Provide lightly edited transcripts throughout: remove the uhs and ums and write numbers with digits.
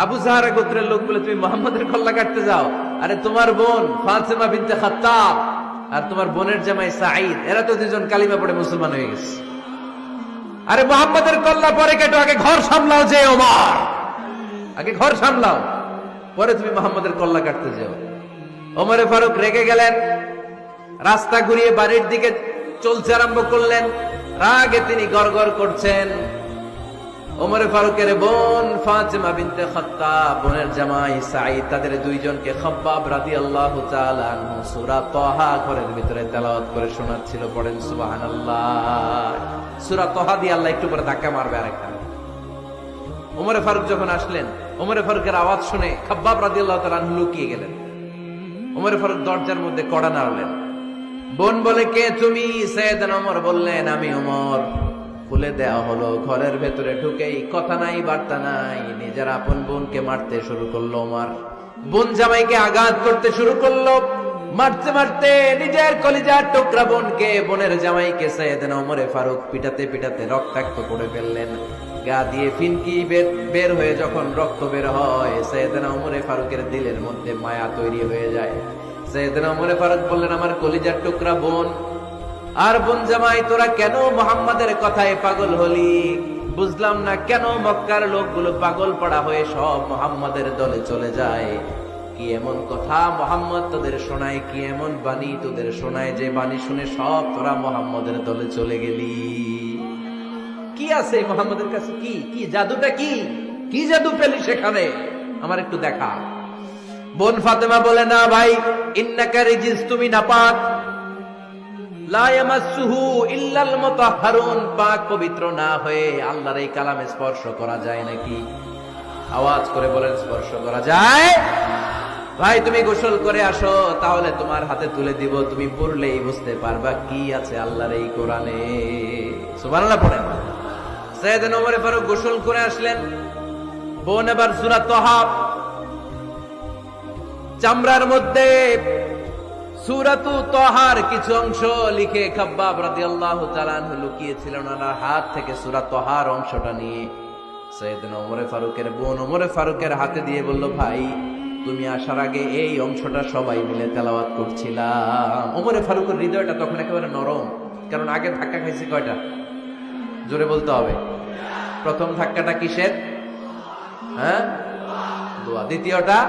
আবু জাহরা গোত্রের লোক বলে তুমি মুহাম্মাদের কল্লা কাটতে যাও? আরে তোমার বোন ফাতেমা বিনতে খাত্তাব আর তোমার বোনের জামাই সাঈদ, এরা তো দুজন কালিমা পড়ে মুসলমান হয়ে গেছে। আরে মুহাম্মাদের কল্লা পরে কেটো, আগে ঘর সামলাও। যে ওমর, আগে ঘর সামলাও, পরে তুমি মুহাম্মাদের কল্লা কাটতে যাও। ওমরে ফারুক রেগে গেলেন, রাস্তা ঘুরিয়ে বাড়ির দিকে চলতে আরম্ভ করলেন। রাগে তিনি গড়গড় করছেন। ওমরে ফারুকের বোন ফাতেমা বিনতে খাত্তাব, বোনের জামাই সাঈদ, তাদের দুইজনকে খাব্বাব রাদিয়াল্লাহু তাআলা আনহু সূরা তাহা ঘরের ভিতরে তেলাওয়াত করে শোনাচ্ছিল। পড়েন সুবহানাল্লাহ। সূরা তাহা দিয়ে আল্লাহ একটু পরে ধাক্কা মারবে আরেকটা। ওমরে ফারুক যখন আসলেন, ওমরে ফারুকের আওয়াজ শুনে খাব্বাব রাদিয়াল্লাহু তাআলা আনহু লুকিয়ে গেলেন। ওমরে ফারুক দরজার মধ্যে কড়া নাড়লেন। বোন বলে, কে তুমি? সাইয়েদনা ওমর বললেন, আমি ওমর। খুলে দেওয়া হলো। ঘরের ভেতরে ঢুকেই কথা নাই বার্তা নাই, নিজের আপন বোনকে মারতে শুরু করলো ওমর। বোন জামাইকে আঘাত করতে শুরু করলো। মারতে মারতে নিজের কলিজার টুকরা বোনকে, বোনের জামাইকে সাইয়েদনা ওমরে ফারুক পিটাতে পিটাতে রক্তাক্ত করে ফেললেন। গা দিয়ে ফিনকি বের হয়ে যখন রক্ত বের হয়, সাইয়েদনা ওমরে ফারুকের দিলের মধ্যে মায়া তৈরি হয়ে যায়। সাইয়েদনা ওমরে ফারুক বললেন, আমার কলিজার টুকরা বোন আর বোন জামাই, তোরা কেন মুহাম্মাদের কথায় পাগল হলি? বুঝলাম না কেন মক্কার লোকগুলো পাগল পড়া হয়ে সব মুহাম্মাদের দলে চলে যায়। কি এমন কথা মুহাম্মদ তোদের শোনায়, কি এমন বাণী তোদের শোনায় যে বাণী শুনে সব তোরা মুহাম্মাদের দলে চলে গেলি? কি আছে মুহাম্মাদের কাছে? কি কি জাদুটা? কি কি জাদু পেলি সেখানে? আমার একটু দেখা। বোন ফাতেমা বলে, না ভাই, ইন্নাকা রিজিস, তুমি নাপাক। লা ইয়ামাসসুহু ইল্লাল মুতাহহারুন, পাক পবিত্র না হয়ে আল্লাহর এই কালামে স্পর্শ করা যায় নাকি? আওয়াজ করে বলেন, স্পর্শ করা যায়? ভাই তুমি গোসল করে আসো, তাহলে তোমার হাতে তুলে দিব, তুমি পড়লেই বুঝতে পারবা কি আছে আল্লাহর এই কোরআনে। সুবহানাল্লাহ পড়েন। সাইয়েদনা ওমর ফারুক গোসল করে আসলেন। বোন এবার সূরা তাহা চামড়ার মধ্যে সূরাতু তাহার কিছু অংশ লিখে খাব্বাব রাদিয়াল্লাহু তাআলা আনহু লুকিয়েছিলেন। ওনার হাত থেকে সূরা তাহার অংশটা নিয়ে সাইয়েদনা ওমর ফারুকের বোন ওমর ফারুকের হাতে দিয়ে বলল, ভাই তুমি আসার আগে এই অংশটা সবাই মিলে তেলাওয়াত করছিলাম। ওমর ফারুকের হৃদয়টা তখন একেবারে নরম, কারণ আগে ধাক্কা খাইছে কয়টা? জোরে বলতে হবে। প্রথম ধাক্কাটা কিসের? হ্যাঁ, দোয়া। দ্বিতীয়টা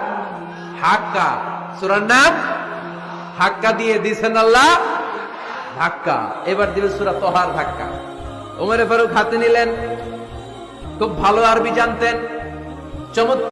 হাক্কা, সূরার নাম হাক্কা দিয়ে দিছেন আল্লাহ ধাক্কা। এবার দিল সূরা তাহার ধাক্কা। ওমর ফারুক হাতে নিলেন, খুব ভালো আরবি জানতেন, চমৎকার